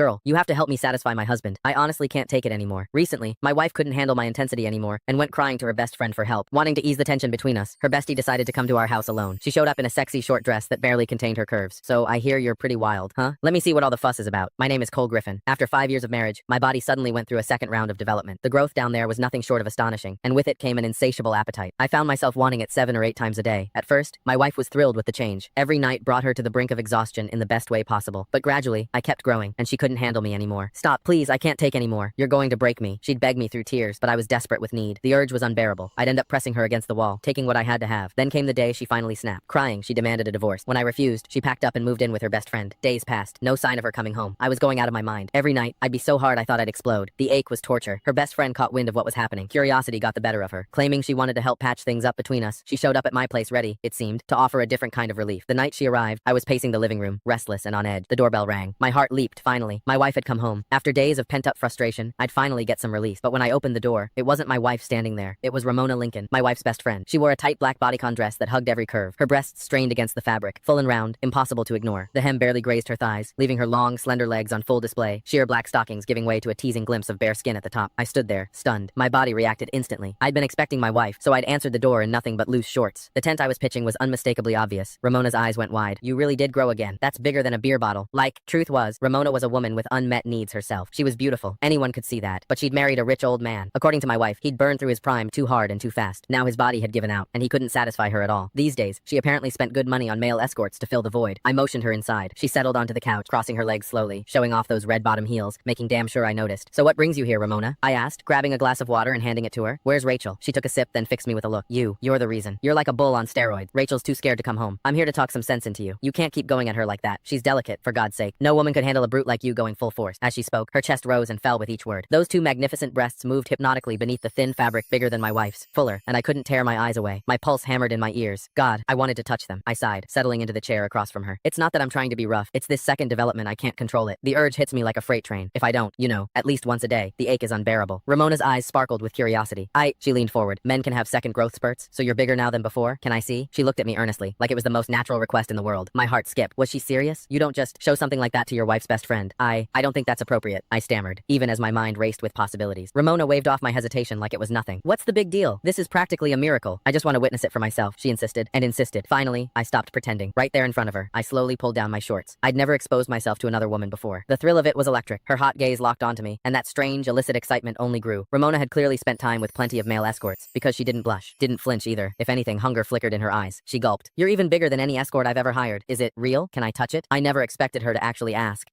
Girl, you have to help me satisfy my husband. I honestly can't take it anymore. Recently, my wife couldn't handle my intensity anymore and went crying to her best friend for help. Wanting to ease the tension between us, her bestie decided to come to our house alone. She showed up in a sexy short dress that barely contained her curves. So I hear you're pretty wild, huh? Let me see what all the fuss is about. My name is Cole Griffin. After 5 years of marriage, my body suddenly went through a second round of development. The growth down there was nothing short of astonishing, and with it came an insatiable appetite. I found myself wanting it 7 or 8 times a day. At first, my wife was thrilled with the change. Every night brought her to the brink of exhaustion in the best way possible. But gradually, I kept growing, and she couldn't handle me anymore. Stop, please, I can't take anymore. You're going to break me. She'd beg me through tears, but I was desperate with need. The urge was unbearable. I'd end up pressing her against the wall, taking what I had to have. Then came the day she finally snapped. Crying, she demanded a divorce. When I refused, she packed up and moved in with her best friend. Days passed, no sign of her coming home. I was going out of my mind. Every night, I'd be so hard I thought I'd explode. The ache was torture. Her best friend caught wind of what was happening. Curiosity got the better of her. Claiming she wanted to help patch things up between us, she showed up at my place ready, it seemed, to offer a different kind of relief. The night she arrived, I was pacing the living room, restless and on edge. The doorbell rang. My heart leaped, finally. My wife had come home. After days of pent-up frustration, I'd finally get some relief. But when I opened the door, it wasn't my wife standing there. It was Ramona Lincoln, my wife's best friend. She wore a tight black bodycon dress that hugged every curve. Her breasts strained against the fabric, full and round, impossible to ignore. The hem barely grazed her thighs, leaving her long, slender legs on full display, sheer black stockings giving way to a teasing glimpse of bare skin at the top. I stood there, stunned. My body reacted instantly. I'd been expecting my wife, so I'd answered the door in nothing but loose shorts. The tent I was pitching was unmistakably obvious. Ramona's eyes went wide. You really did grow again. That's bigger than a beer bottle. Truth was, Ramona was a woman with unmet needs herself. She was beautiful. Anyone could see that. But she'd married a rich old man. According to my wife, he'd burned through his prime too hard and too fast. Now his body had given out, and he couldn't satisfy her at all. These days, she apparently spent good money on male escorts to fill the void. I motioned her inside. She settled onto the couch, crossing her legs slowly, showing off those red bottom heels, making damn sure I noticed. So what brings you here, Ramona? I asked, grabbing a glass of water and handing it to her. Where's Rachel? She took a sip, then fixed me with a look. You're the reason. You're like a bull on steroids. Rachel's too scared to come home. I'm here to talk some sense into you. You can't keep going at her like that. She's delicate, for God's sake. No woman could handle a brute like you going full force. As she spoke, her chest rose and fell with each word. Those two magnificent breasts moved hypnotically beneath the thin fabric bigger than my wife's, fuller, and I couldn't tear my eyes away. My pulse hammered in my ears. God, I wanted to touch them. I sighed, settling into the chair across from her. It's not that I'm trying to be rough. It's this second development I can't control it. The urge hits me like a freight train. If I don't, at least once a day, the ache is unbearable. Ramona's eyes sparkled with curiosity. She leaned forward. Men can have second growth spurts, so you're bigger now than before? Can I see? She looked at me earnestly, like it was the most natural request in the world. My heart skipped. Was she serious? You don't just show something like that to your wife's best friend. I don't think that's appropriate, I stammered, even as my mind raced with possibilities. Ramona waved off my hesitation like it was nothing. What's the big deal? This is practically a miracle. I just want to witness it for myself, she insisted, and insisted. Finally, I stopped pretending. Right there in front of her, I slowly pulled down my shorts. I'd never exposed myself to another woman before. The thrill of it was electric. Her hot gaze locked onto me, and that strange, illicit excitement only grew. Ramona had clearly spent time with plenty of male escorts, because she didn't blush, didn't flinch either. If anything, hunger flickered in her eyes. She gulped. You're even bigger than any escort I've ever hired. Is it real? Can I touch it? I never expected her to actually ask.